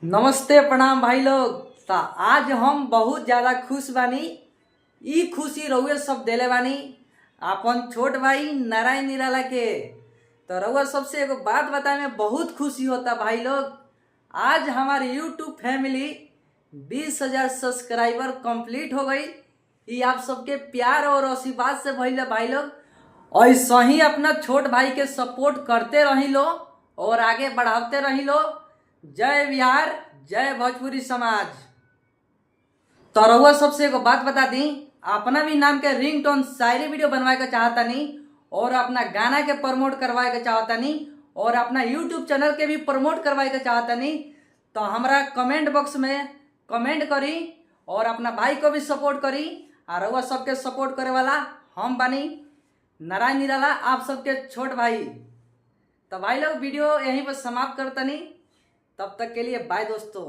नमस्ते प्रणाम भाई लोग। आज हम बहुत ज़्यादा खुश बानी। ई खुशी रउए सब देले बानी अपन छोट भाई नारायण निराला के। तो रउआ सबसे एगो बात बताए में बहुत खुशी होता भाई लोग। आज हमारे यूट्यूब फैमिली 20,000 सब्सक्राइबर कंप्लीट हो गई। ये आप सबके प्यार और आशीर्वाद से भइल भाई लोग। ऐसा ही अपना छोट भाई के सपोर्ट करते रही लो और आगे बढ़ाते रही लो। जय बिहार, जय भोजपुरी समाज। तो रउआ सबसे एगो बात बता दी, अपना भी नाम के रिंगटोन शायरी वीडियो बनवाए के चाहता नहीं और अपना गाना के प्रमोट करवाए के चाहता नहीं और अपना यूट्यूब चैनल के भी प्रमोट करवाए के चाहता नहीं, तो हमारा कमेंट बॉक्स में कमेंट करी और अपना भाई को भी सपोर्ट करी। और रउआ सबके सपोर्ट करे वाला हम बानी नारायण निराला, आप सबके छोट भाई। तो भाई लोग वीडियो यहीं पर समाप्त करता नहीं, तब तक के लिए बाय दोस्तों।